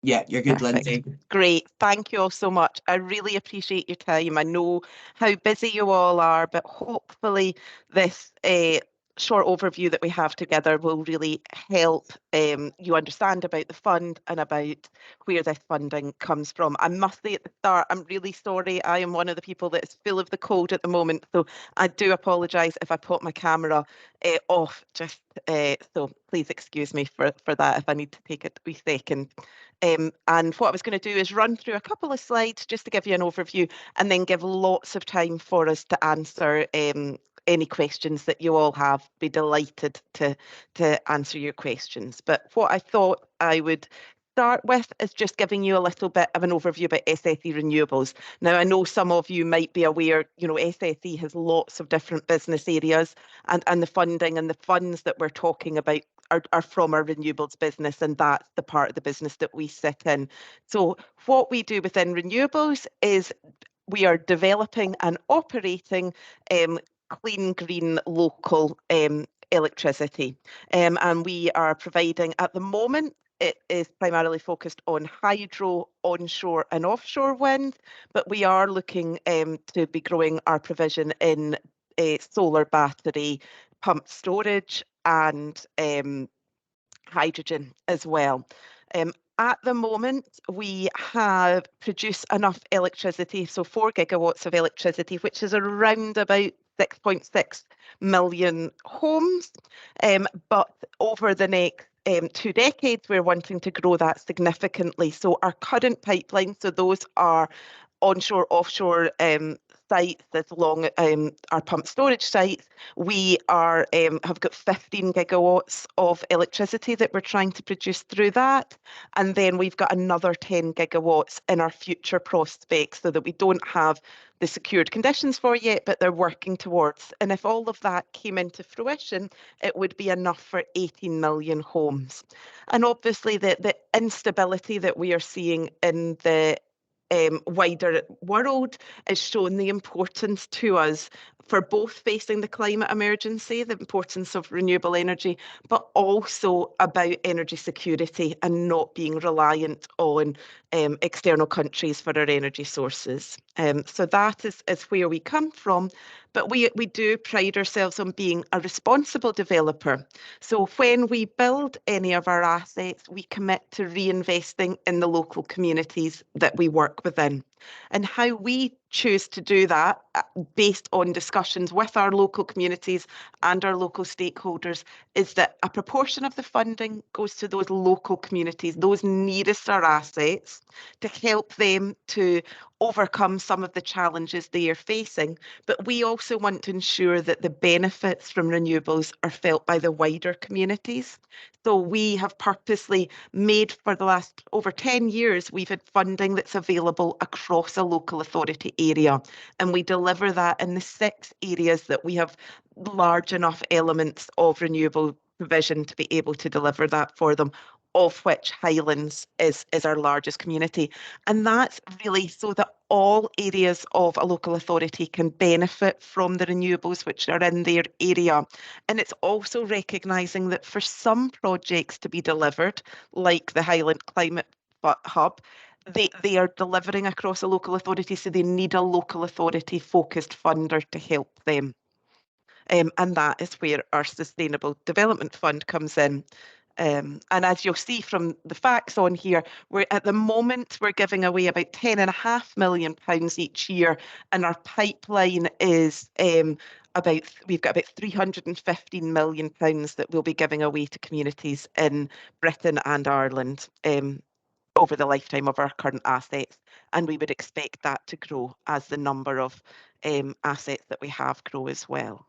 Yeah, you're good, Perfect. Lindsay. Great. Thank you all so much. I really appreciate your time. I know how busy you all are, but hopefully this short overview that we have together will really help you understand about the fund and about where this funding comes from. I must say at the start, I'm really sorry. I am one of the people that is full of the cold at the moment, so I do apologise if I put my camera off. Just so please excuse me for that if I need to take a wee second. And what I was going to do is run through a couple of slides just to give you an overview and then give lots of time for us to answer any questions that you all have. Be delighted to answer your questions. But what I thought I would start with is just giving you a little bit of an overview about SSE Renewables. Now, I know some of you might be aware, SSE has lots of different business areas and the funding and the funds that we're talking about are from our renewables business, and that's the part of the business that we sit in. So what we do within renewables is we are developing and operating clean, green, local electricity. And we are providing, at the moment, it is primarily focused on hydro, onshore and offshore wind, but we are looking to be growing our provision in solar battery, pumped storage and hydrogen as well. At the moment, we have produced enough electricity, so 4 gigawatts of electricity, which is around about 6.6 million homes. But over the next 2 decades, we're wanting to grow that significantly. So our current pipeline, so those are onshore, offshore sites as long our pump storage sites, we are have got 15 gigawatts of electricity that we're trying to produce through that. And then we've got another 10 gigawatts in our future prospects so that we don't have the secured conditions for yet, but they're working towards. And if all of that came into fruition, it would be enough for 18 million homes. And obviously the instability that we are seeing in the wider world has shown the importance to us for both facing the climate emergency, the importance of renewable energy, but also about energy security and not being reliant on external countries for our energy sources. So that is where we come from. But we do pride ourselves on being a responsible developer. So when we build any of our assets, we commit to reinvesting in the local communities that we work within. And how we choose to do that based on discussions with our local communities and our local stakeholders is that a proportion of the funding goes to those local communities, those nearest our assets, to help them to overcome some of the challenges they are facing. But we also want to ensure that the benefits from renewables are felt by the wider communities. So we have purposely made, for the last over 10 years, we've had funding that's available across a local authority area. And we deliver that in the 6 areas that we have large enough elements of renewable provision to be able to deliver that for them, of which Highlands is our largest community. And that's really so that all areas of a local authority can benefit from the renewables which are in their area. And it's also recognising that for some projects to be delivered, like the Highland Climate Hub, they are delivering across a local authority, so they need a local authority focused funder to help them. And that is where our Sustainable Development Fund comes in. And as you'll see from the facts on here, we're at the moment we're giving away about £10.5 million each year, and our pipeline is we've got about £315 million that we'll be giving away to communities in Britain and Ireland over the lifetime of our current assets. And we would expect that to grow as the number of assets that we have grow as well.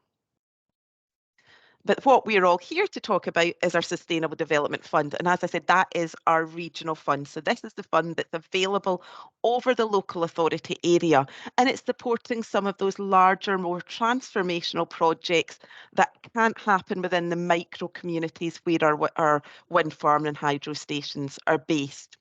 But what we're all here to talk about is our Sustainable Development Fund. And as I said, that is our regional fund. So this is the fund that's available over the local authority area. And it's supporting some of those larger, more transformational projects that can't happen within the micro communities where our wind farm and hydro stations are based.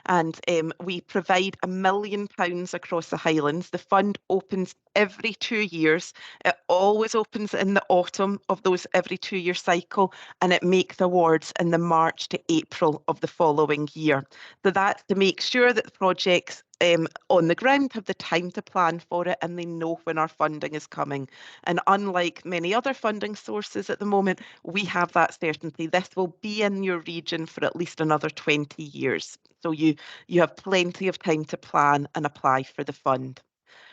And we provide £1 million across the Highlands. The fund opens every 2 years. It always opens in the autumn of those every 2 year cycle, and it makes awards in the March to April of the following year. So that's to make sure that the projects on the ground have the time to plan for it, and they know when our funding is coming. And unlike many other funding sources at the moment, we have that certainty. This will be in your region for at least another 20 years. So you have plenty of time to plan and apply for the fund.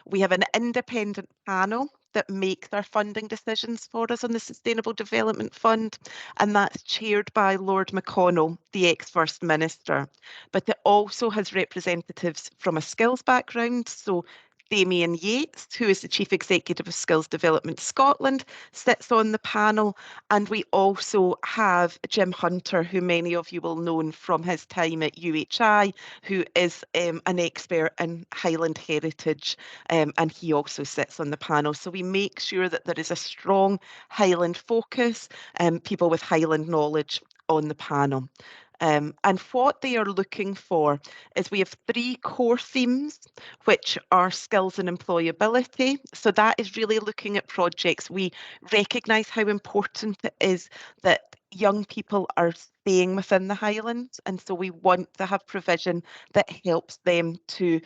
We have an independent panel that makes our funding decisions for us on the Sustainable Development Fund, and that's chaired by Lord McConnell, the ex-First Minister. But it also has representatives from a skills background, so Damien Yates, who is the Chief Executive of Skills Development Scotland, sits on the panel. And we also have Jim Hunter, who many of you will know from his time at UHI, who is an expert in Highland heritage, and he also sits on the panel. So we make sure that there is a strong Highland focus, people with Highland knowledge on the panel. And what they are looking for is we have 3 core themes, which are skills and employability. So that is really looking at projects. We recognise how important it is that young people are staying within the Highlands, and so we want to have provision that helps them to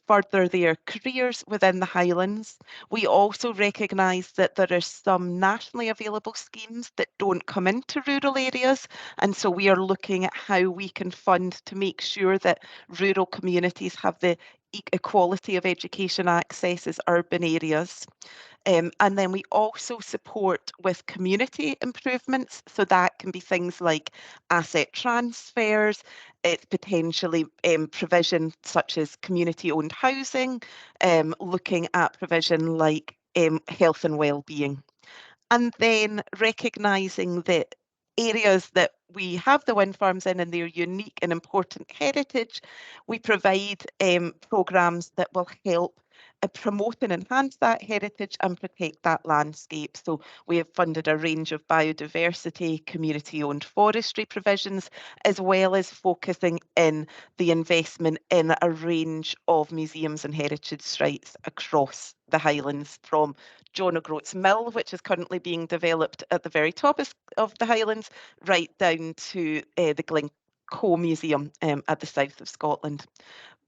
further their careers within the Highlands. We also recognise that there are some nationally available schemes that don't come into rural areas, and so we are looking at how we can fund to make sure that rural communities have the equality of education access as urban areas. And then we also support with community improvements. So that can be things like asset transfers, it's potentially provision such as community-owned housing, looking at provision like health and well-being. And then recognising that areas that we have the wind farms in and their unique and important heritage, we provide programmes that will help promote and enhance that heritage and protect that landscape. So we have funded a range of biodiversity, community-owned forestry provisions, as well as focusing in the investment in a range of museums and heritage sites across the Highlands, from John O'Groats Mill, which is currently being developed at the very top of the Highlands, right down to the Glencoe Museum at the south of Scotland.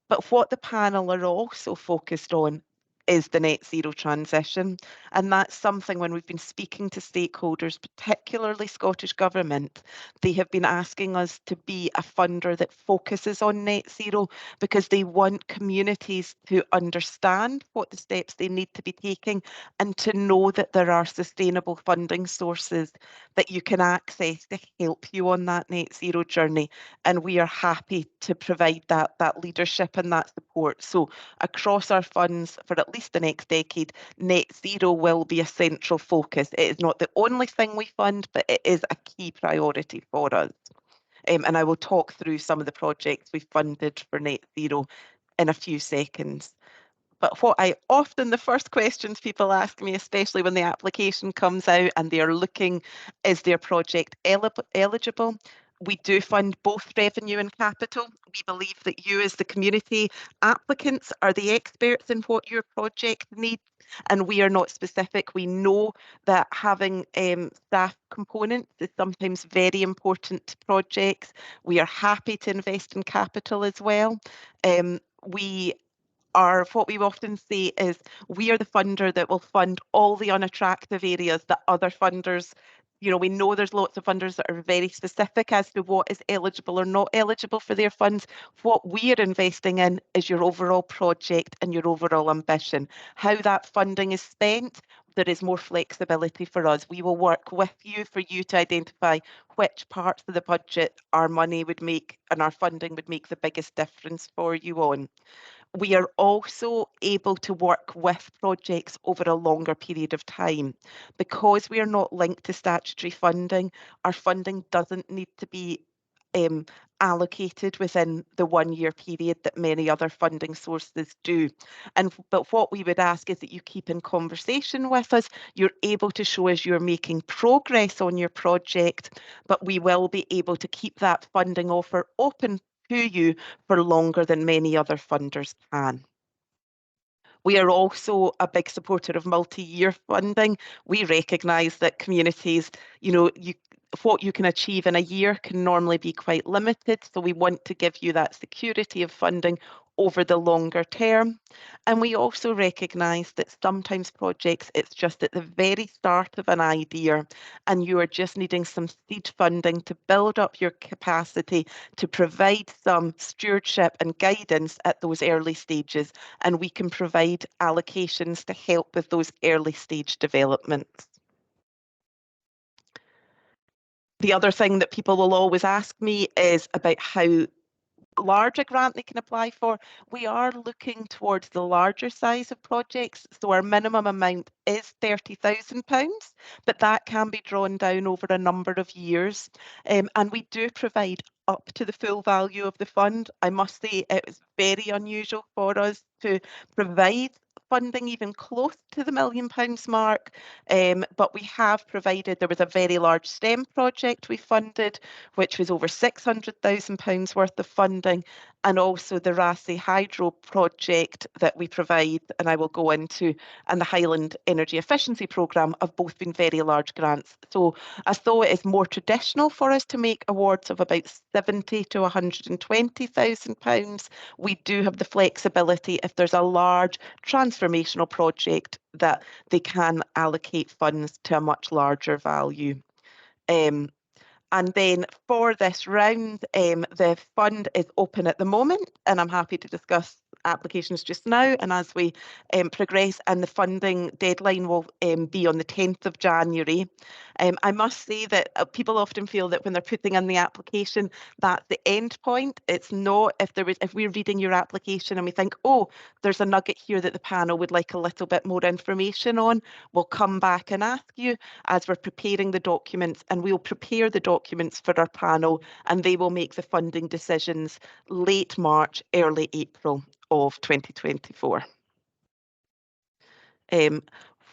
But what the panel are also focused on is the net zero transition. And that's something when we've been speaking to stakeholders, particularly Scottish Government, they have been asking us to be a funder that focuses on net zero because they want communities to understand what the steps they need to be taking and to know that there are sustainable funding sources that you can access to help you on that net zero journey. And we are happy to provide that leadership and that support. So across our funds for at least the next decade, net zero will be a central focus. It is not the only thing we fund, but it is a key priority for us. And I will talk through some of the projects we've funded for net zero in a few seconds. But what I often, the first questions people ask me, especially when the application comes out and they're looking, is their project eligible? We do fund both revenue and capital. We believe that you as the community applicants are the experts in what your project needs, and we are not specific. We know that having staff components is sometimes very important to projects. We are happy to invest in capital as well. We are, what we often say is, we are the funder that will fund all the unattractive areas that other funders, we know there's lots of funders that are very specific as to what is eligible or not eligible for their funds. What we are investing in is your overall project and your overall ambition. How that funding is spent, there is more flexibility for us. We will work with you for you to identify which parts of the budget our money would make and our funding would make the biggest difference for you on. We are also able to work with projects over a longer period of time. Because we are not linked to statutory funding, our funding doesn't need to be allocated within the 1 year period that many other funding sources do. But what we would ask is that you keep in conversation with us. You're able to show us you're making progress on your project, but we will be able to keep that funding offer open to you for longer than many other funders can. We are also a big supporter of multi-year funding. We recognise that communities, what you can achieve in a year can normally be quite limited. So we want to give you that security of funding over the longer term. And we also recognise that sometimes projects, it's just at the very start of an idea and you are just needing some seed funding to build up your capacity to provide some stewardship and guidance at those early stages. And we can provide allocations to help with those early stage developments. The other thing that people will always ask me is about how large a grant they can apply for. We are looking towards the larger size of projects. So our minimum amount is £30,000, but that can be drawn down over a number of years. And we do provide up to the full value of the fund. I must say it was very unusual for us to provide funding even close to the £1 million mark, but we have provided, there was a very large STEM project we funded, which was over £600,000 worth of funding, and also the Rassay Hydro project that we provide, and I will go into, and the Highland Energy Efficiency Programme have both been very large grants. So as though it is more traditional for us to make awards of about £70,000 to £120,000, we do have the flexibility if there's a large transformational project that they can allocate funds to a much larger value. And then for this round, the fund is open at the moment, and I'm happy to discuss applications just now. And as we progress, and the funding deadline will be on the 10th of January. I must say that people often feel that when they're putting in the application, that's the end point. It's not. If we're reading your application and we think, oh, there's a nugget here that the panel would like a little bit more information on, we'll come back and ask you as we're preparing the documents, and we'll prepare the documents for our panel, and they will make the funding decisions late March, early April of 2024.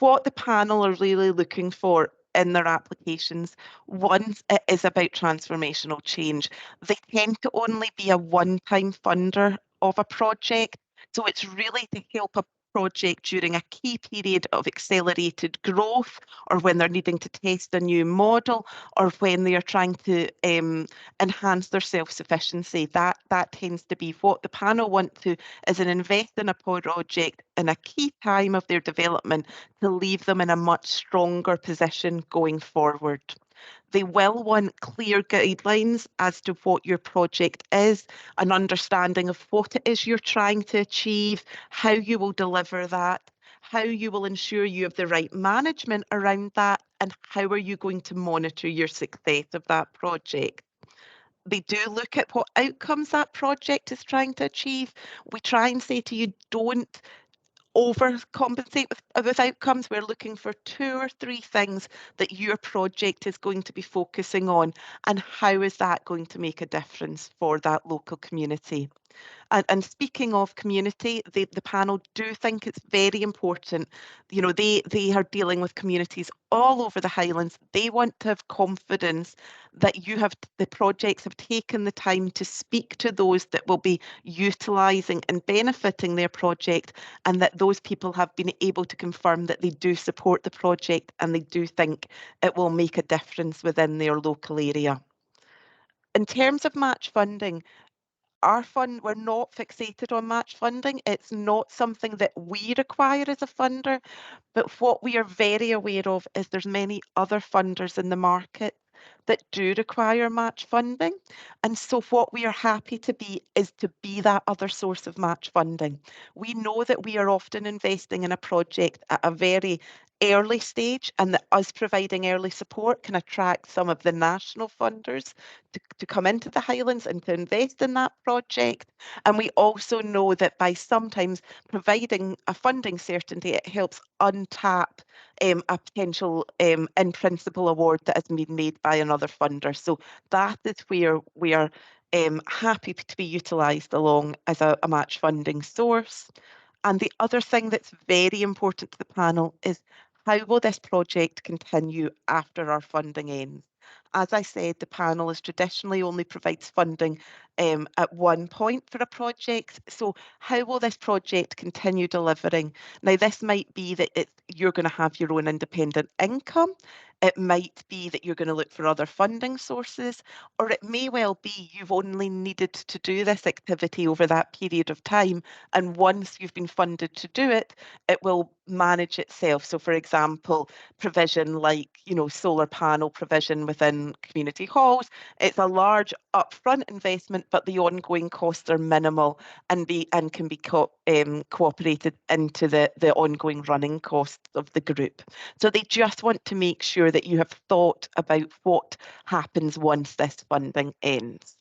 What the panel are really looking for in their applications, one, it is about transformational change. They tend to only be a one-time funder of a project, so it's really to help a project during a key period of accelerated growth, or when they're needing to test a new model, or when they are trying to enhance their self-sufficiency. That tends to be what the panel want to is an invest in a project in a key time of their development to leave them in a much stronger position going forward. They will want clear guidelines as to what your project is, an understanding of what it is you're trying to achieve, how you will deliver that, how you will ensure you have the right management around that, and how are you going to monitor your success of that project. They do look at what outcomes that project is trying to achieve. We try and say to you, don't overcompensate with outcomes. We're looking for 2 or 3 things that your project is going to be focusing on, and how is that going to make a difference for that local community. And speaking of community, the panel do think it's very important. They are dealing with communities all over the Highlands. They want to have confidence that the projects have taken the time to speak to those that will be utilising and benefiting their project, and that those people have been able to confirm that they do support the project and they do think it will make a difference within their local area. In terms of match funding, our fund, we're not fixated on match funding. It's not something that we require as a funder, but what we are very aware of is there's many other funders in the market that do require match funding. And so what we are happy to be is to be that other source of match funding. We know that we are often investing in a project at a very early stage, and that us providing early support can attract some of the national funders to come into the Highlands and to invest in that project. And we also know that by sometimes providing a funding certainty, it helps untap a potential in-principle award that has been made by another funder. So that is where we are happy to be utilised along as a match funding source. And the other thing that's very important to the panel is, how will this project continue after our funding ends? as I said, the panel is traditionally only provides funding at one point for a project. So how will this project continue delivering? Now, this might be that you're going to have your own independent income. It might be that you're going to look for other funding sources, or it may well be you've only needed to do this activity over that period of time. And once you've been funded to do it, it will manage itself. So for example, provision like, solar panel provision within community halls, it's a large upfront investment, but the ongoing costs are minimal and can be cooperated into the ongoing running costs of the group. So they just want to make sure that you have thought about what happens once this funding ends.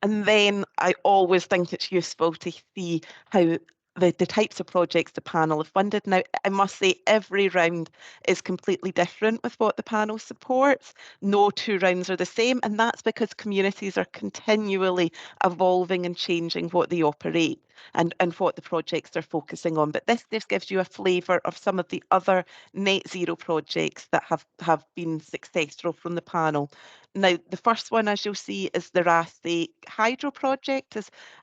And then I always think it's useful to see how the types of projects the panel have funded. Now, I must say every round is completely different with what the panel supports. No two rounds are the same, and that's because communities are continually evolving and changing what they operate and what the projects are focusing on. But this just gives you a flavour of some of the other net zero projects that have been successful from the panel. Now, the first one, as you'll see, is the Rathay hydro project.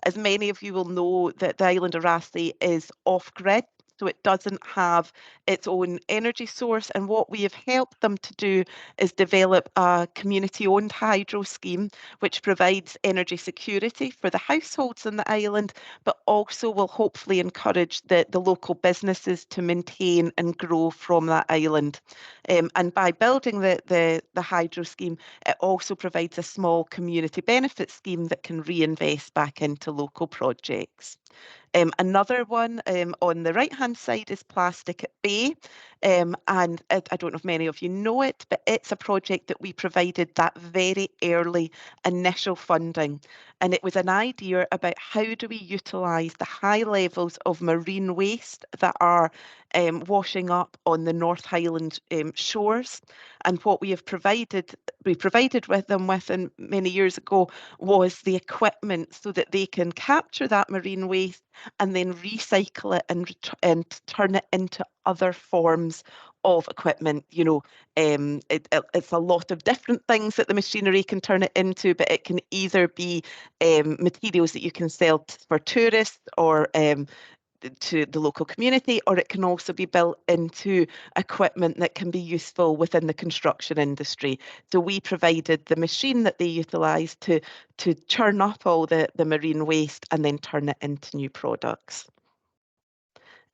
As many of you will know, that the island of Rathay is off-grid, so it doesn't have its own energy source. And what we have helped them to do is develop a community-owned hydro scheme, which provides energy security for the households on the island, but also will hopefully encourage the local businesses to maintain and grow from that island. And by building the hydro scheme, it also provides a small community benefit scheme that can reinvest back into local projects. Another one on the right-hand side is Plastic at Bay. And I don't know if many of you know it, but it's a project that we provided that very early initial funding. And it was an idea about how do we utilise the high levels of marine waste that are washing up on the North Highland shores. And what we provided with them many years ago was the equipment so that they can capture that marine waste and then recycle it and turn it into other forms of equipment. It's a lot of different things that the machinery can turn it into, but it can either be materials that you can sell for tourists or to the local community, or it can also be built into equipment that can be useful within the construction industry. So we provided the machine that they utilised to churn up all the marine waste and then turn it into new products.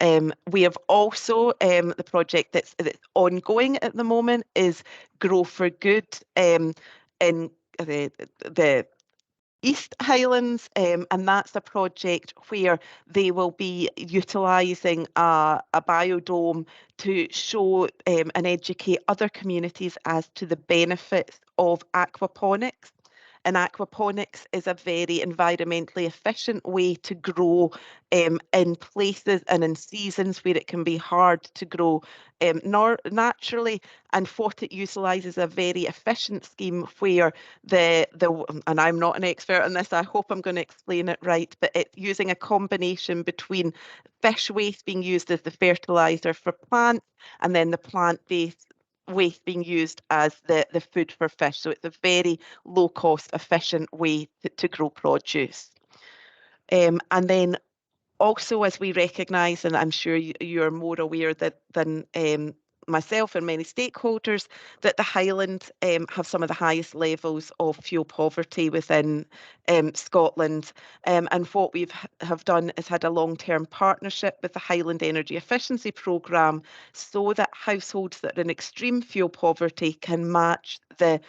We have also, the project that's ongoing at the moment is Grow for Good in the East Highlands, and that's a project where they will be utilising a biodome to show and educate other communities as to the benefits of aquaponics. And aquaponics is a very environmentally efficient way to grow in places and in seasons where it can be hard to grow naturally. And what it utilises a very efficient scheme where and I'm not an expert on this, I hope I'm going to explain it right, but it's using a combination between fish waste being used as the fertiliser for plants and then the plant-based waste being used as the food for fish. So it's a very low cost, efficient way to grow produce. And then also, as we recognise, and I'm sure you're more aware than myself and many stakeholders, that the Highlands have some of the highest levels of fuel poverty within Scotland. And what we have done is had a long-term partnership with the Highland Energy Efficiency Programme so that households that are in extreme fuel poverty can match the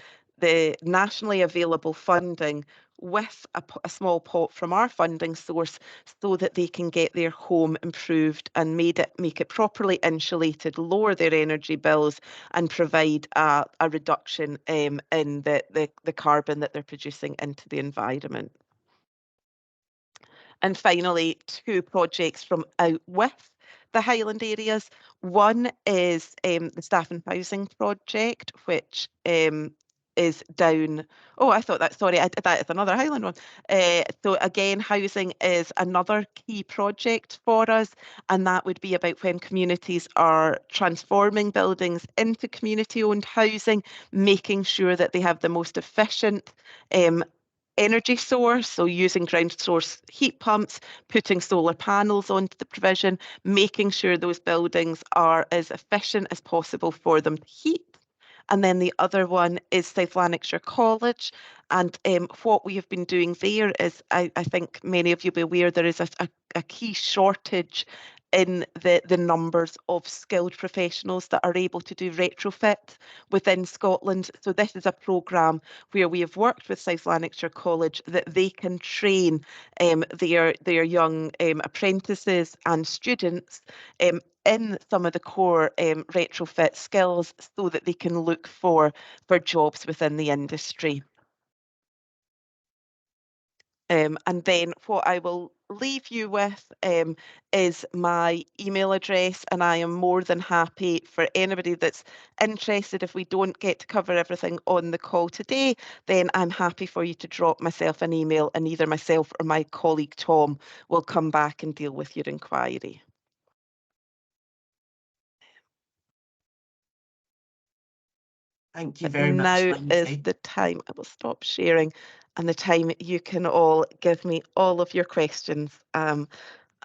nationally available funding with a small pot from our funding source so that they can get their home improved and make it properly insulated, lower their energy bills and provide a reduction in the carbon that they're producing into the environment. And finally, two projects from out with the Highland areas. One is the Staff and Housing project, which is down. Oh, I thought that, sorry, that is another Highland one. So again, housing is another key project for us, and that would be about when communities are transforming buildings into community-owned housing, making sure that they have the most efficient energy source, so using ground source heat pumps, putting solar panels onto the provision, making sure those buildings are as efficient as possible for them to heat. And then the other one is South Lanarkshire College. And what we have been doing there is, I think many of you will be aware, there is a key shortage in the numbers of skilled professionals that are able to do retrofit within Scotland. So this is a programme where we have worked with South Lanarkshire College that they can train their young apprentices and students in some of the core retrofit skills so that they can look for jobs within the industry. And then what I will leave you with is my email address, and I am more than happy for anybody that's interested. If we don't get to cover everything on the call today, then I'm happy for you to drop myself an email, and either myself or my colleague Tom will come back and deal with your inquiry. Thank you very much, Now Lindsay. is the time. I will stop sharing, and the time you can all give me all of your questions. And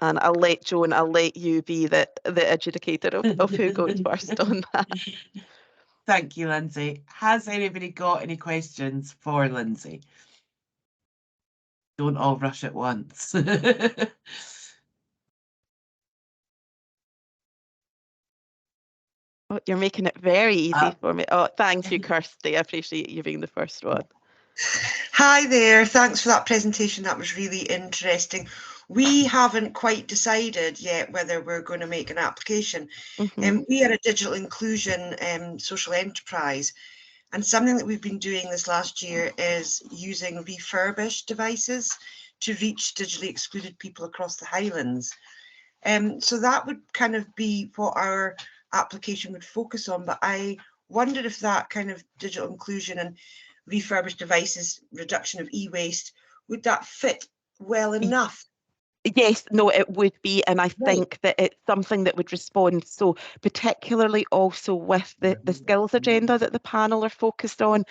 I'll let Joan, I'll let you be the adjudicator of who goes first on that. Thank you, Lindsay. Has anybody got any questions for Lindsay? Don't all rush at once. Oh, you're making it very easy for me. Oh, thank you, Kirsty. I appreciate you being the first one. Hi there. Thanks for that presentation. That was really interesting. We haven't quite decided yet whether we're going to make an application. We are a digital inclusion social enterprise, and something that we've been doing this last year is using refurbished devices to reach digitally excluded people across the Highlands. So that would kind of be what our application would focus on, but I wonder if that kind of digital inclusion and refurbished devices, reduction of e-waste, would that fit well enough? Yes, no, it would be, and I think that it's something that would respond. So particularly also with the skills agenda that the panel are focused on.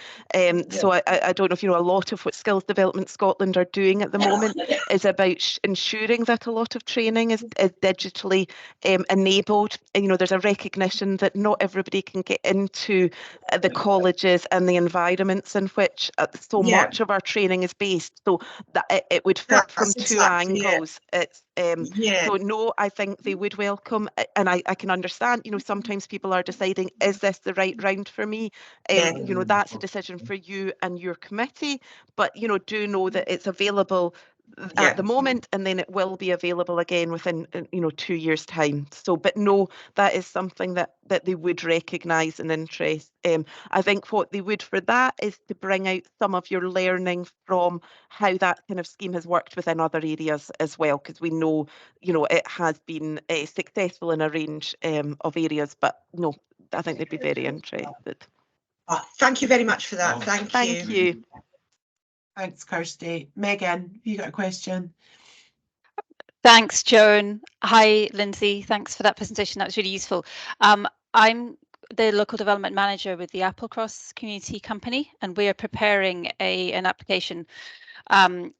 So I don't know if you know, a lot of what Skills Development Scotland are doing at the moment is about ensuring that a lot of training is digitally enabled. And, you know, there's a recognition that not everybody can get into the colleges and the environments in which so much of our training is based. So that it would fit from two angles. It's so no, I think they would welcome, and I can understand, you know, sometimes people are deciding, is this the right round for me? You know, that's a decision for you and your committee, but you know, do know that it's available at the moment, and then it will be available again within 2 years' time. So, but no, that is something that they would recognise an interest. I think what they would for that is to bring out some of your learning from how that kind of scheme has worked within other areas as well, because we know, you know, it has been successful in a range of areas. But no, I think they'd be very interested. Thank you very much for that. Thank you. Thanks, Kirsty. Megan, have you got a question? Thanks, Joan. Hi, Lindsay. Thanks for that presentation. That was really useful. I'm the local development manager with the Applecross Community Company, and we are preparing an application to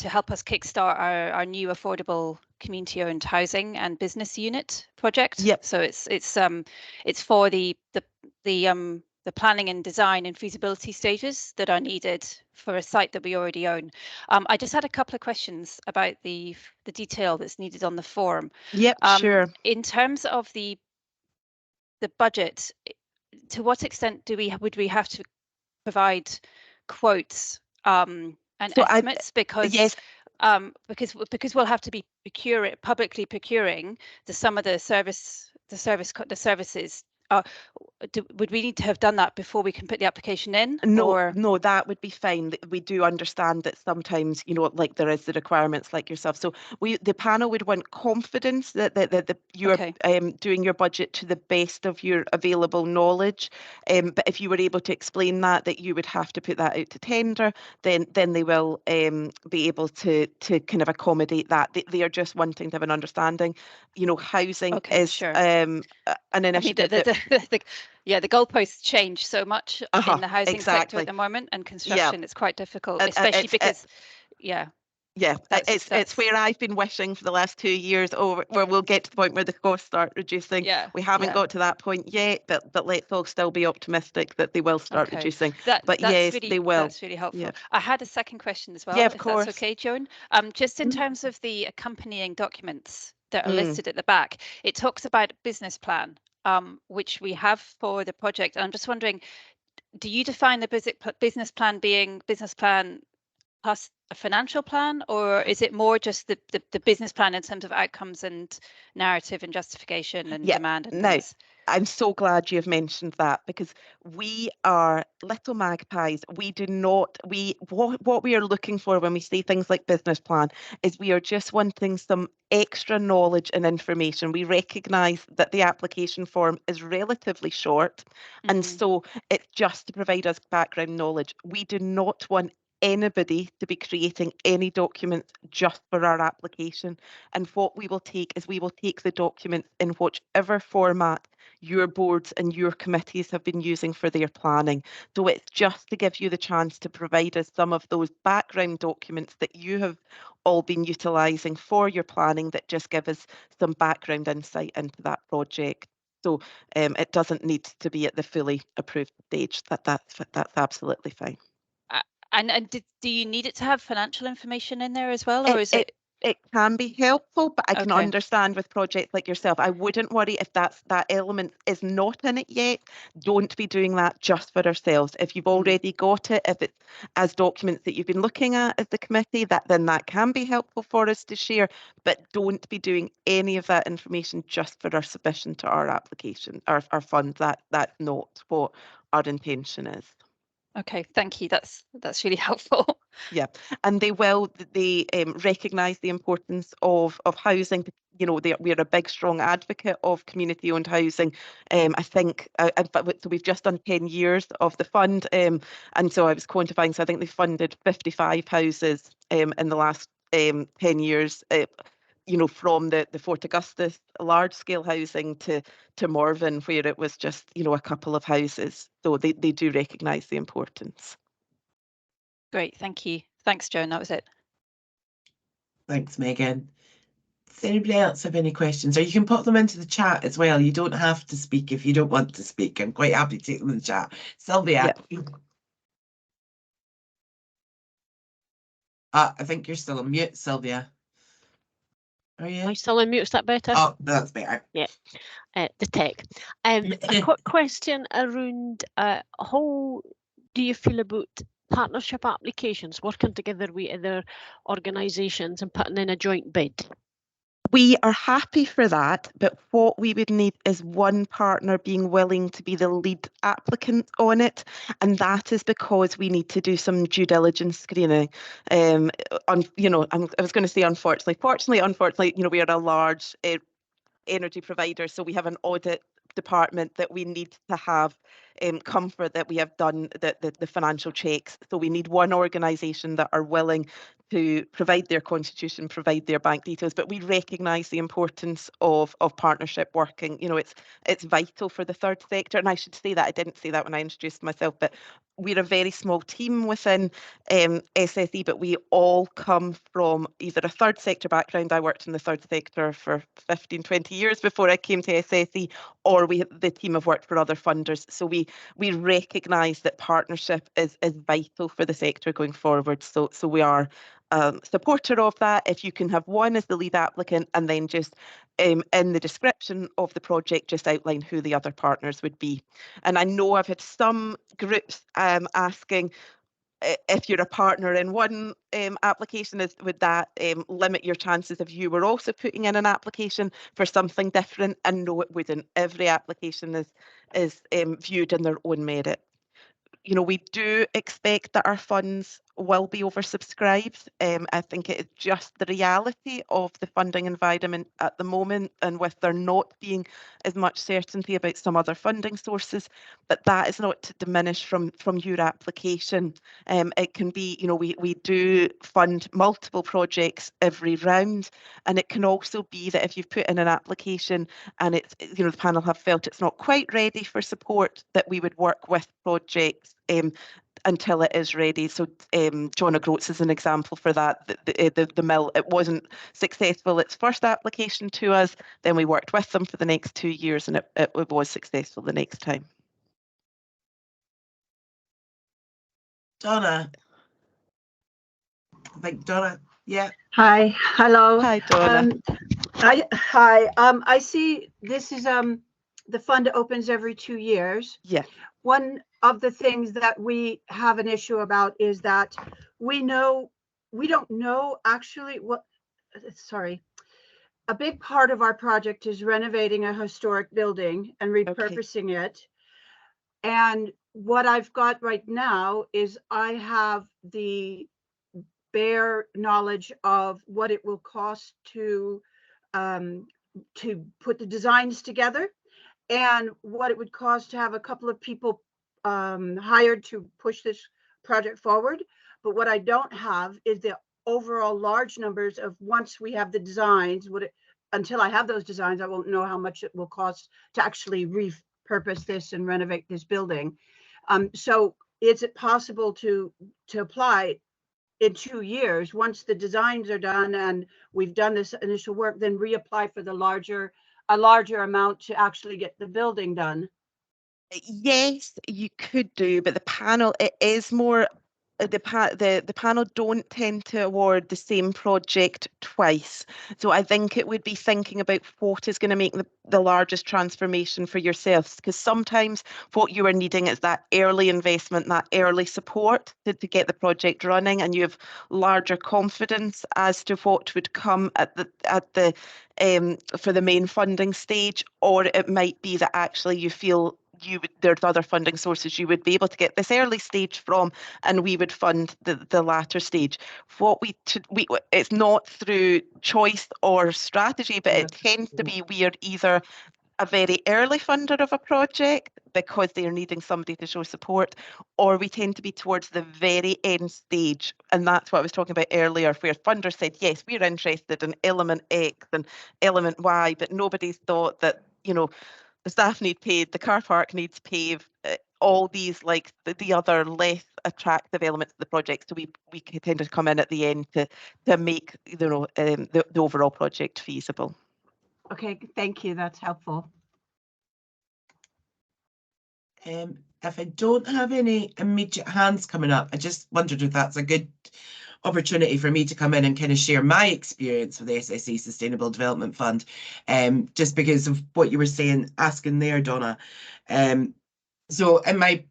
help us kickstart our new affordable community-owned housing and business unit project. Yep. So it's for the planning and design and feasibility stages that are needed for a site that we already own. I just had a couple of questions about the detail that's needed on the form. Yep, sure. In terms of the budget, to what extent would we have to provide quotes and estimates? Because yes. Because we'll have to be publicly procuring some of the services would we need to have done that before we can put the application in? No, that would be fine. We do understand that sometimes, like there is the requirements like yourself. So the panel would want confidence that you're doing your budget to the best of your available knowledge. But if you were able to explain that you would have to put that out to tender, then they will be able to kind of accommodate that. They are just wanting to have an understanding. Housing is an initiative. The goalposts change so much in the housing sector at the moment, and construction is quite difficult, especially because it's where I've been wishing for the last 2 years, where we'll get to the point where the costs start reducing. We haven't got to that point yet, but let's all still be optimistic that they will start reducing. Yes, they will. That's really helpful. I had a second question as well, of course. That's okay, Joan. Just in terms of the accompanying documents that are listed at the back, it talks about a business plan, which we have for the project. And I'm just wondering, do you define the business plan being business plan plus a financial plan, or is it more just the business plan in terms of outcomes and narrative and justification and demand and things? I'm so glad you have mentioned that, because we are little magpies. We do not, what we are looking for when we say things like business plan is we are just wanting some extra knowledge and information. We recognise that the application form is relatively short, and so it's just to provide us background knowledge. We do not want anybody to be creating any documents just for our application. And what we will take is we will take the documents in whichever format your boards and your committees have been using for their planning. So it's just to give you the chance to provide us some of those background documents that you have all been utilising for your planning, that just give us some background insight into that project. So it doesn't need to be at the fully approved stage. That's absolutely fine. And do you need it to have financial information in there as well, or is it? It can be helpful, but I can understand with projects like yourself, I wouldn't worry if that element is not in it yet. Don't be doing that just for ourselves. If you've already got it, if it's as documents that you've been looking at as the committee, then that can be helpful for us to share. But don't be doing any of that information just for our submission to our application, our fund. That's not what our intention is. Okay, thank you. That's really helpful. Yeah, and they recognise the importance of housing. We're a big, strong advocate of community-owned housing. I think, so we've just done 10 years of the fund, and so I was quantifying. So I think they funded 55 houses in the last 10 years. From the Fort Augustus large-scale housing to Morven, where it was just, a couple of houses. So they do recognise the importance. Great, thank you. Thanks, Joan. That was it. Thanks, Megan. Does anybody else have any questions? Or you can put them into the chat as well. You don't have to speak if you don't want to speak. I'm quite happy to take them in the chat. Sylvia. Yeah. I think you're still on mute, Sylvia. Are you? Am I still on mute? Is that better? Oh, that's better. Yeah. The tech. A quick question around how do you feel about partnership applications, working together with other organisations and putting in a joint bid? We are happy for that, but what we would need is one partner being willing to be the lead applicant on it, and that is because we need to do some due diligence screening. I was going to say unfortunately. Fortunately, we are a large energy provider, so we have an audit department that we need to have comfort that we have done the financial checks. So we need one organisation that are willing to provide their constitution, provide their bank details, but we recognise the importance of partnership working. It's vital for the third sector, and I should say that I didn't say that when I introduced myself, but we're a very small team within SSE, but we all come from either a third sector background. I worked in the third sector for 15, 20 years before I came to SSE, or the team have worked for other funders. So we recognise that partnership is vital for the sector going forward. So we are supporter of that. If you can have one as the lead applicant, and then just in the description of the project, just outline who the other partners would be. And I know I've had some groups asking, if you're a partner in one application, would that limit your chances if you were also putting in an application for something different? And no, it wouldn't. Every application is viewed in their own merit. You know, we do expect that our funds will be oversubscribed. I think it is just the reality of the funding environment at the moment, and with there not being as much certainty about some other funding sources, but that is not to diminish from your application. It can be, you know, we do fund multiple projects every round, and it can also be that if you've put in an application and it's, you know, the panel have felt it's not quite ready for support, that we would work with projects until it is ready. So John O'Groats is an example for that. The mill, it wasn't successful its first application to us, then we worked with them for the next 2 years, and it was successful the next time. Donna. I think Donna, yeah. Hi, hello. Hi, Donna. Hi. I see this is the fund opens every 2 years. Yeah. One of the things that we have an issue about is that we don't know actually what. Sorry. A big part of our project is renovating a historic building and repurposing it. And what I've got right now is I have the bare knowledge of what it will cost to put the designs together, and what it would cost to have a couple of people hired to push this project forward. But what I don't have is the overall large numbers of, once we have the designs, until I have those designs, I won't know how much it will cost to actually repurpose this and renovate this building. So is it possible to apply in 2 years, once the designs are done and we've done this initial work, then reapply for a larger amount to actually get the building done? Yes, you could do, but the panel, it is more, the panel don't tend to award the same project twice. So I think it would be thinking about what is going to make the largest transformation for yourselves, because sometimes what you are needing is that early investment, that early support to get the project running, and you have larger confidence as to what would come at the for the main funding stage. Or it might be that actually you feel there's other funding sources you would be able to get this early stage from, and we would fund the latter stage. It's not through choice or strategy, but it tends to be we are either a very early funder of a project because they are needing somebody to show support, or we tend to be towards the very end stage. And that's what I was talking about earlier, where funders said, yes, we're interested in element X and element Y, but nobody's thought that, you know, the staff need paid, the car park needs paved, all these, like the other less attractive elements of the project. So we tend to come in at the end to make, you know, the overall project feasible. Okay, thank you. That's helpful. If I don't have any immediate hands coming up, I just wondered if that's a good opportunity for me to come in and kind of share my experience with the SSE Sustainable Development Fund, just because of what you were saying, asking there, Donna. So in my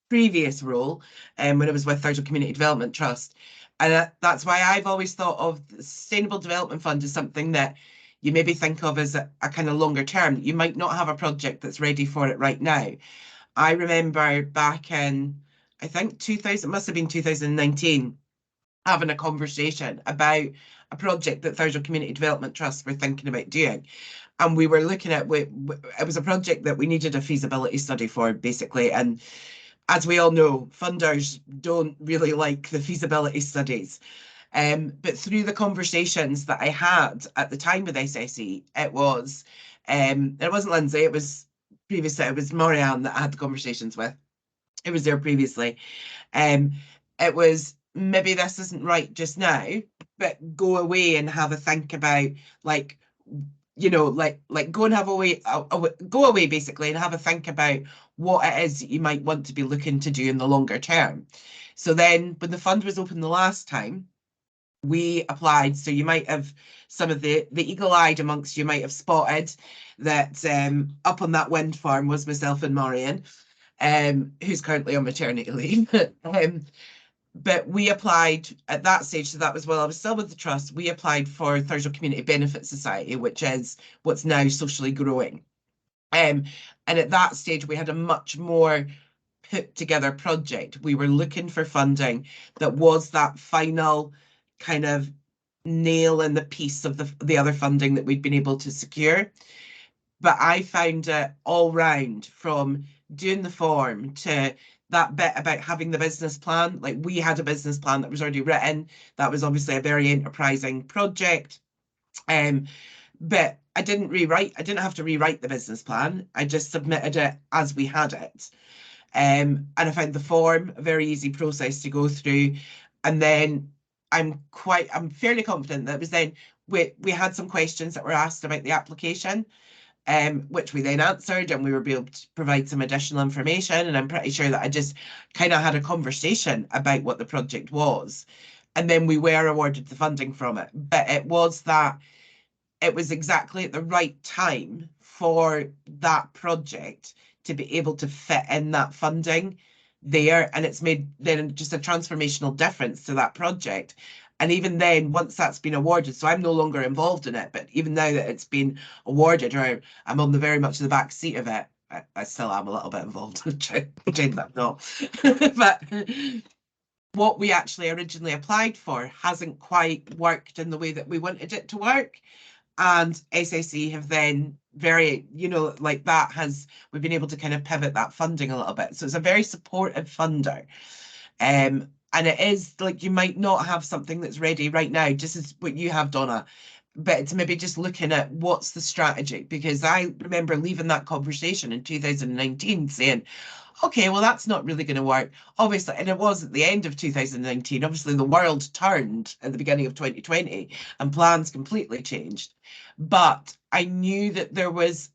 previous role, when I was with Thurso Community Development Trust, and that's why I've always thought of the Sustainable Development Fund as something that you maybe think of as a kind of longer term. You might not have a project that's ready for it right now. I remember back in, I think 2000, it must have been 2019, having a conversation about a project that Thurso Community Development Trust were thinking about doing. And we were looking at, it was a project that we needed a feasibility study for, basically. And as we all know, funders don't really like the feasibility studies. But through the conversations that I had at the time with SSE, it wasn't Lindsay, it was previously, it was Marianne that I had the conversations with. It was there previously. It was, maybe this isn't right just now, but go away and have a think about, like, you know, like go and have go away basically and have a think about what it is that you might want to be looking to do in the longer term. So then when the fund was open the last time, we applied. So you might have, some of the eagle-eyed amongst you might have spotted that up on that wind farm was myself and Marion, who's currently on maternity leave. But we applied at that stage, so that was while I was still with the trust, we applied for Thurso Community Benefit Society, which is what's now Socially Growing. And at that stage, we had a much more put together project. We were looking for funding that was that final kind of nail in the piece of the other funding that we'd been able to secure. But I found it all round, from doing the form to that bit about having the business plan. Like, we had a business plan that was already written. That was obviously a very enterprising project. But I didn't have to rewrite the business plan. I just submitted it as we had it. And I found the form a very easy process to go through. And then I'm fairly confident that it was then we had some questions that were asked about the application, which we then answered, and we were able to provide some additional information. And I'm pretty sure that I just kind of had a conversation about what the project was. And then we were awarded the funding from it. But it was exactly at the right time for that project to be able to fit in that funding there. And it's made then just a transformational difference to that project. And even then, once that's been awarded, so I'm no longer involved in it, but even now that it's been awarded, or I'm on the very much the back seat of it, I still am a little bit involved. Pretend that I'm not. But what we actually originally applied for hasn't quite worked in the way that we wanted it to work. And SSE have then we've been able to kind of pivot that funding a little bit. So it's a very supportive funder. And it is like, you might not have something that's ready right now, just as what you have, Donna, but it's maybe just looking at what's the strategy. Because I remember leaving that conversation in 2019 saying, okay, well, that's not really going to work. Obviously, and it was at the end of 2019. Obviously, the world turned at the beginning of 2020 and plans completely changed. But I knew that there was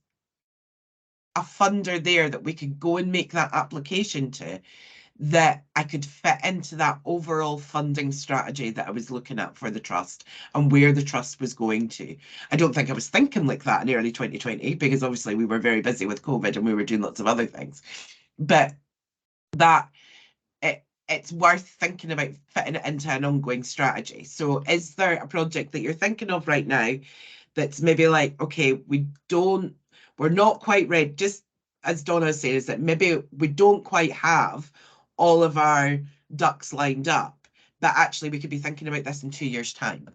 a funder there that we could go and make that application to, that I could fit into that overall funding strategy that I was looking at for the trust and where the trust was going to. I don't think I was thinking like that in early 2020, because obviously we were very busy with COVID and we were doing lots of other things. But it's worth thinking about fitting it into an ongoing strategy. So is there a project that you're thinking of right now that's maybe like, okay, we're not quite ready, just as Donna says, that maybe we don't quite have all of our ducks lined up, but actually we could be thinking about this in 2 years' time.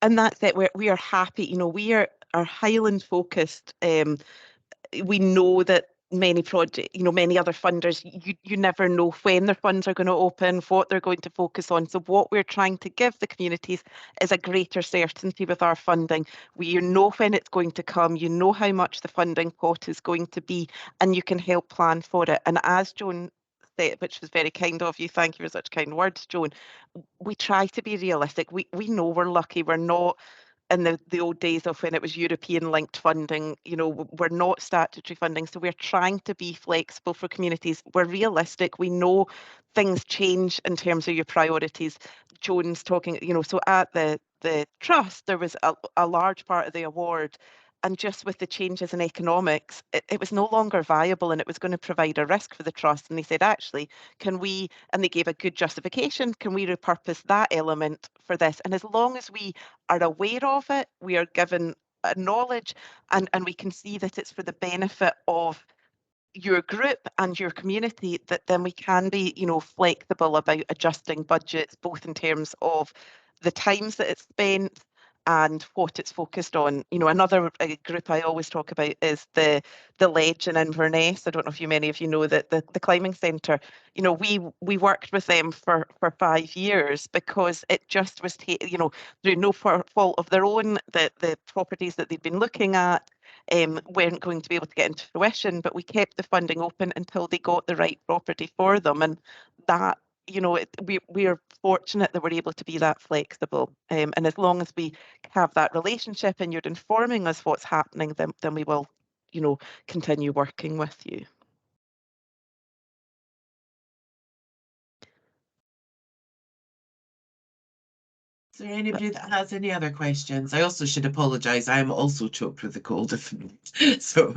And that's it. We are happy. We are Highland focused. We know that many projects, many other funders, you never know when their funds are going to open, what they're going to focus on. So what we're trying to give the communities is a greater certainty with our funding. You know when it's going to come, you know how much the funding pot is going to be, and you can help plan for it. And as Joan said, which was very kind of you, thank you for such kind words, Joan, we try to be realistic. We know we're lucky. We're not in the old days of when it was European linked funding. We're not statutory funding, so we're trying to be flexible for communities. We're realistic. We know things change in terms of your priorities. Joan's talking, so at the trust, there was a large part of the award, and just with the changes in economics, it was no longer viable, and it was going to provide a risk for the trust. And they said, actually, and they gave a good justification, can we repurpose that element for this? And as long as we are aware of it, we are given knowledge, and we can see that it's for the benefit of your group and your community, that then we can be, flexible about adjusting budgets, both in terms of the times that it's spent and what it's focused on. Another group I always talk about is the Ledge in Inverness. I don't know if many of you know that the climbing centre, we worked with them for 5 years, because it just was, through no fault of their own, the properties that they'd been looking at weren't going to be able to get into fruition, but we kept the funding open until they got the right property for them. And that, we are fortunate that we're able to be that flexible. And as long as we have that relationship and you're informing us what's happening, then we will, continue working with you. Is there anybody that has any other questions? I also should apologise. I am also choked with the cold. So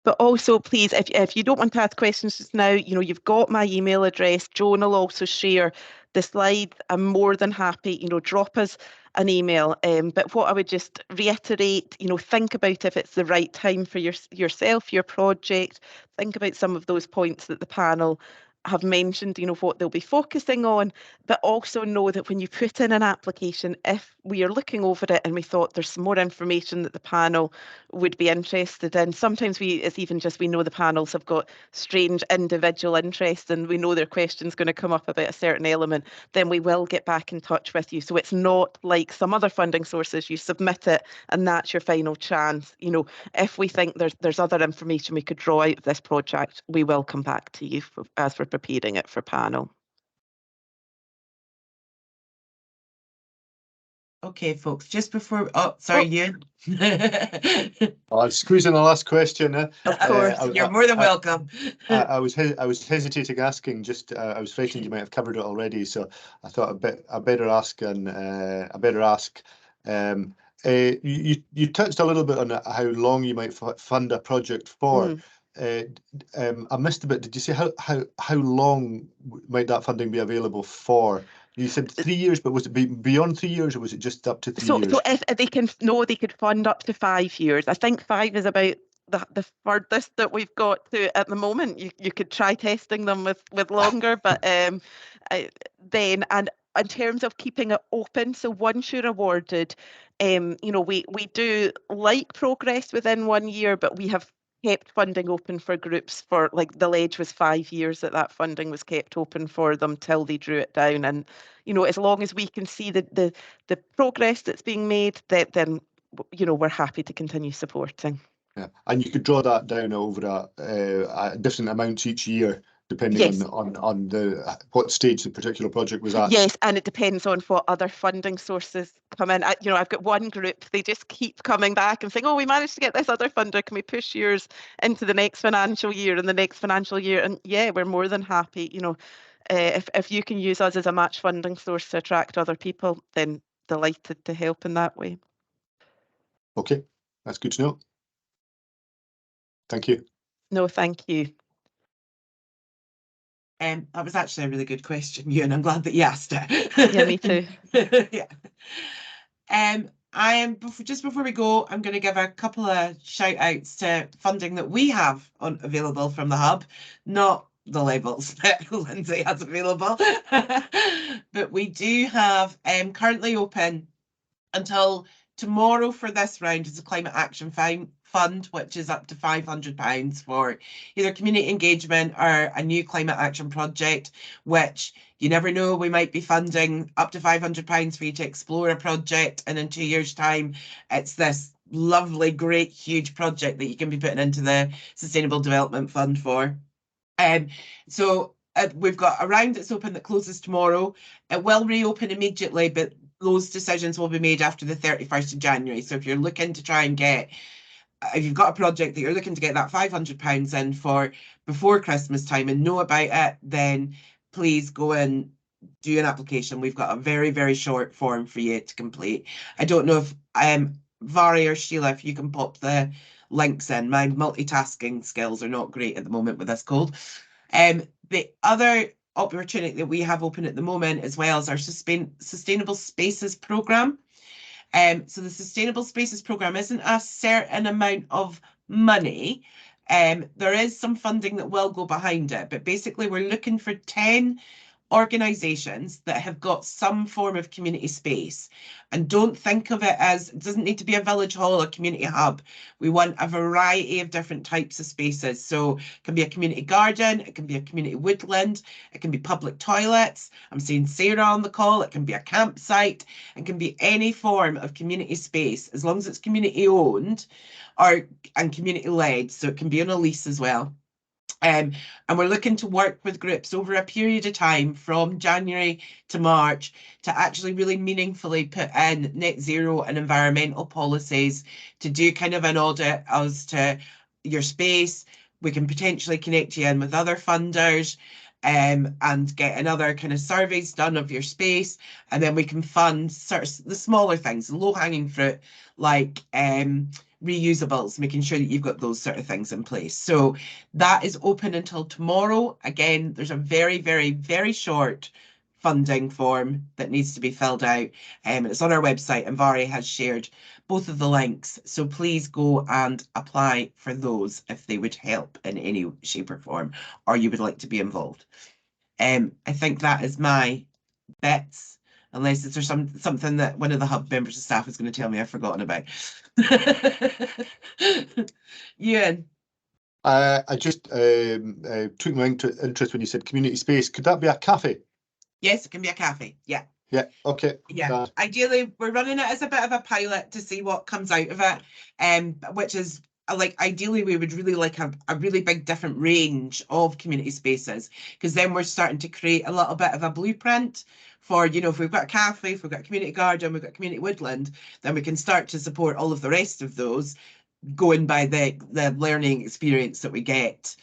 But also, please, if you don't want to ask questions just now, you know, you've got my email address. Joan will also share the slides. I'm more than happy, you know, drop us an email. But what I would just reiterate, you know, think about if it's the right time for yourself, your project. Think about some of those points that the panel have mentioned, you know, what they'll be focusing on, but also know that when you put in an application, if we are looking over it and we thought there's some more information that the panel would be interested in, sometimes it's even just we know the panels have got strange individual interests and we know their question's going to come up about a certain element, then we will get back in touch with you. So it's not like some other funding sources, you submit it and that's your final chance. You know, if we think there's other information we could draw out of this project, we will come back to you as we're preparing it for panel. Okay, folks, just before, oh, sorry, you. I'll squeeze in the last question. Of course, you're more than welcome. I was hesitating asking. Just I was frightened you might have covered it already, so I thought I better ask. You touched a little bit on how long you might fund a project for. I missed a bit. Did you say how long might that funding be available for? You said 3 years, but was it beyond 3 years, or was it just up to 3 years? So if they could fund up to 5 years. I think 5 is about the furthest that we've got to at the moment. You could try testing them with longer, but then, and in terms of keeping it open, so once you're awarded, you know, we do like progress within 1 year, but we have kept funding open for groups for, like, the ledge was 5 years that funding was kept open for them till they drew it down. And, you know, as long as we can see the progress that's being made, then, you know, we're happy to continue supporting. Yeah, and you could draw that down over a different amounts each year, depending on what stage the particular project was at. Yes, and it depends on what other funding sources come in. You know, I've got one group, they just keep coming back and saying, oh, we managed to get this other funder, can we push yours into the next financial year and the next financial year? And yeah, we're more than happy. You know, if you can use us as a match funding source to attract other people, then delighted to help in that way. Okay, that's good to know. Thank you. No, thank you. That was actually a really good question, Ewan. I'm glad that you asked it. Yeah, me too. Yeah. Just before we go, I'm going to give a couple of shout outs to funding that we have available from the hub, not the levels that Lindsay has available, but we do have currently open until tomorrow for this round is a Climate Action Fund, which is up to £500 for either community engagement or a new climate action project, which you never know, we might be funding up to £500 for you to explore a project, and in 2 years' time, it's this lovely, great, huge project that you can be putting into the Sustainable Development Fund for. So we've got a round that's open that closes tomorrow. It will reopen immediately, but those decisions will be made after the 31st of January. So if you're looking to try and if you've got a project that you're looking to get that £500 in for before Christmas time and know about it, then please go and do an application. We've got a very, very short form for you to complete. I don't know if Vari or Sheila, if you can pop the links in. My multitasking skills are not great at the moment with this cold. The other opportunity that we have open at the moment as well is our Sustainable Spaces programme. So the Sustainable Spaces programme isn't a certain amount of money. There is some funding that will go behind it, but basically we're looking for 10 organisations that have got some form of community space. And don't think of it as, it doesn't need to be a village hall or community hub. We want a variety of different types of spaces. So it can be a community garden, it can be a community woodland, it can be public toilets. I'm seeing Sarah on the call, it can be a campsite, it can be any form of community space, as long as it's community owned and community led. So it can be on a lease as well. And we're looking to work with groups over a period of time from January to March to actually really meaningfully put in net zero and environmental policies, to do kind of an audit as to your space. We can potentially connect you in with other funders and get another kind of surveys done of your space. And then we can fund sort of the smaller things, low-hanging fruit, like reusables, making sure that you've got those sort of things in place. So that is open until tomorrow. Again, there's a very, very, very short funding form that needs to be filled out. It's on our website, and Vari has shared both of the links. So please go and apply for those if they would help in any shape or form, or you would like to be involved. I think that is my bets, unless there's something that one of the hub members of staff is going to tell me I've forgotten about. Ewan. I just took my interest when you said community space. Could that be a cafe? Yes, it can be a cafe. Yeah. Yeah. Okay. Yeah. Ideally, we're running it as a bit of a pilot to see what comes out of it. Which is like, ideally, we would really like a really big different range of community spaces, because then we're starting to create a little bit of a blueprint for, you know, if we've got a cafe, if we've got a community garden, we've got community woodland, then we can start to support all of the rest of those, going by the learning experience that we get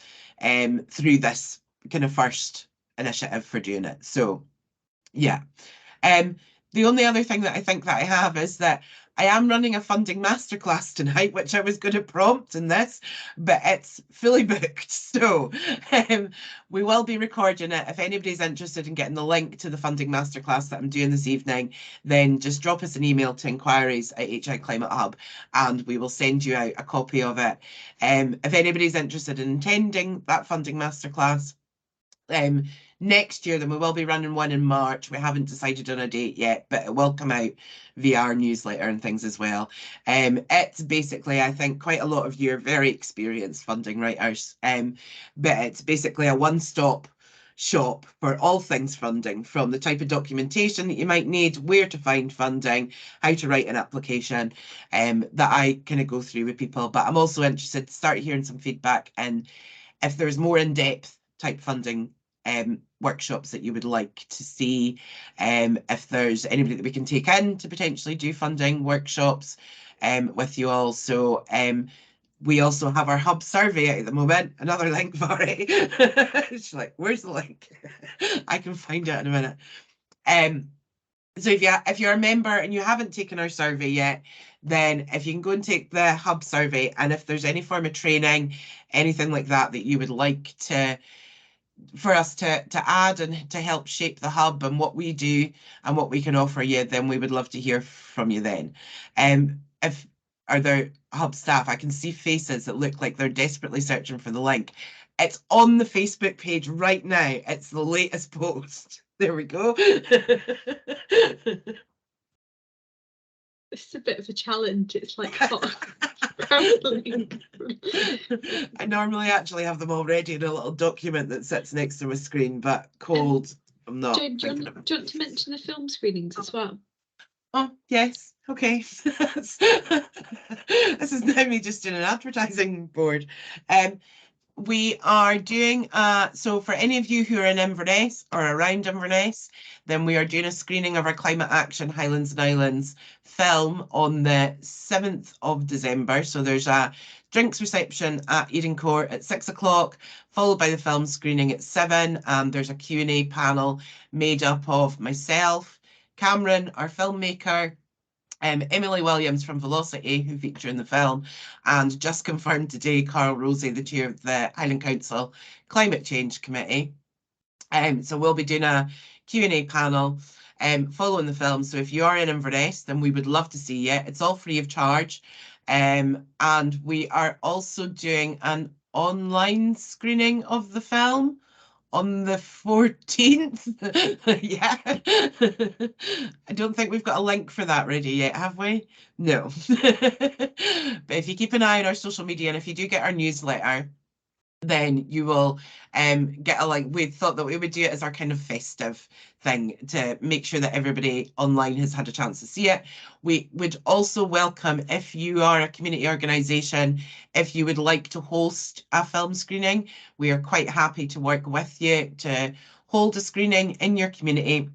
through this kind of first initiative for doing it. So yeah. The only other thing that I think that I have is that I am running a funding masterclass tonight, which I was going to prompt in this, but it's fully booked. So we will be recording it. If anybody's interested in getting the link to the funding masterclass that I'm doing this evening, then just drop us an email to inquiries@HI Climate Hub, and we will send you out a copy of it. If anybody's interested in attending that funding masterclass, next year, then we will be running one in March. We haven't decided on a date yet, but it will come out via our newsletter and things as well. It's basically, I think, quite a lot of you are very experienced funding writers, but it's basically a one-stop shop for all things funding, from the type of documentation that you might need, where to find funding, how to write an application, that I kind of go through with people. But I'm also interested to start hearing some feedback, and if there's more in-depth type funding workshops that you would like to see, if there's anybody that we can take in to potentially do funding workshops with you all. So we also have our hub survey at the moment. Another link, Vari. She's like, where's the link? I can find it in a minute. So if you're a member and you haven't taken our survey yet, then if you can go and take the hub survey, and if there's any form of training, anything like that that you would like for us to add and to help shape the hub and what we do and what we can offer you, then we would love to hear from you then. Are there hub staff? I can see faces that look like they're desperately searching for the link. It's on the Facebook page right now. It's the latest post. There we go. It's a bit of a challenge. It's like hot. I normally actually have them already in a little document that sits next to my screen, but cold, I'm not. Do you want to mention the film screenings as well? Oh, yes. Okay. This is now me just doing an advertising board. We are doing, so for any of you who are in Inverness or around Inverness, then we are doing a screening of our Climate Action Highlands and Islands film on the 7th of December. So there's a drinks reception at Eden Court at 6 o'clock, followed by the film screening at 7. And there's a Q&A panel made up of myself, Cameron, our filmmaker, Emily Williams from Velocity, who feature in the film, and just confirmed today, Carl Rosey, the chair of the Highland Council Climate Change Committee. So we'll be doing a Q&A panel following the film. So if you are in Inverness, then we would love to see you. It's all free of charge. And we are also doing an online screening of the film on the 14th. Yeah. I don't think we've got a link for that ready yet, have we? No. But if you keep an eye on our social media, and if you do get our newsletter, then you will get a link. We thought that we would do it as our kind of festive thing to make sure that everybody online has had a chance to see it. We would also welcome, if you are a community organisation, if you would like to host a film screening, we are quite happy to work with you to hold a screening in your community.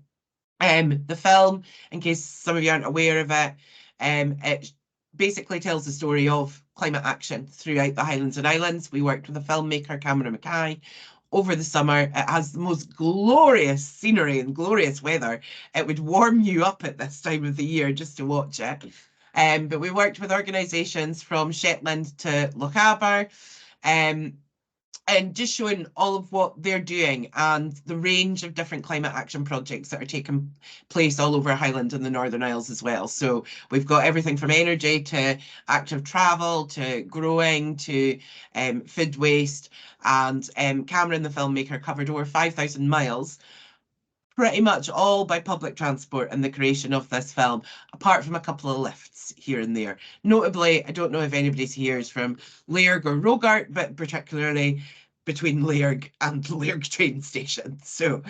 The film, in case some of you aren't aware of it, it basically tells the story of climate action throughout the Highlands and Islands. We worked with a filmmaker, Cameron Mackay, over the summer. It has the most glorious scenery and glorious weather. It would warm you up at this time of the year just to watch it. But we worked with organisations from Shetland to Lochaber, and just showing all of what they're doing and the range of different climate action projects that are taking place all over Highland and the Northern Isles as well. So we've got everything from energy to active travel to growing to food waste. And Cameron, the filmmaker, covered over 5,000 miles, pretty much all by public transport in the creation of this film, apart from a couple of lifts here and there. Notably, I don't know if anybody's here is from Lairg or Rogart, but particularly between Lairg and Lairg train station. So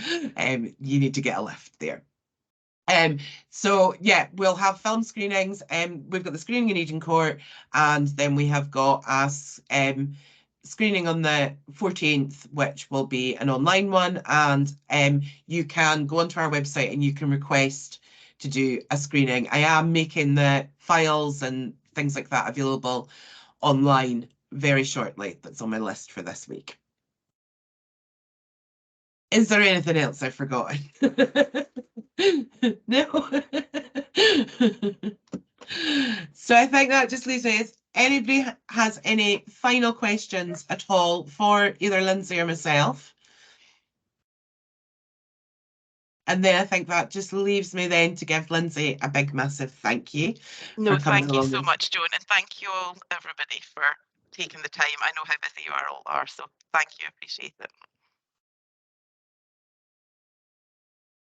you need to get a lift there. So yeah, we'll have film screenings. We've got the screening in Eden Court, and then we have got us screening on the 14th, which will be an online one, and you can go onto our website and you can request to do a screening. I am making the files and things like that available online very shortly. That's on my list for this week. Is there anything else I've forgotten? No. So I think that just leaves me, if anybody has any final questions at all for either Lindsay or myself. And then I think that just leaves me then to give Lindsay a big, massive thank you. No, thank you so much, Joan, and thank you all, everybody, for taking the time. I know how busy you all are, so thank you, appreciate it.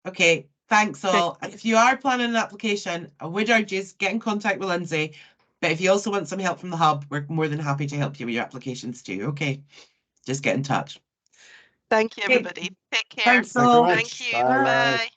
Okay, thanks all. And if you are planning an application, I would urge you to get in contact with Lindsay. But if you also want some help from the hub, we're more than happy to help you with your applications too. Okay, just get in touch. Thank you, everybody. Take care. Thanks all. Thank you. Bye. Bye.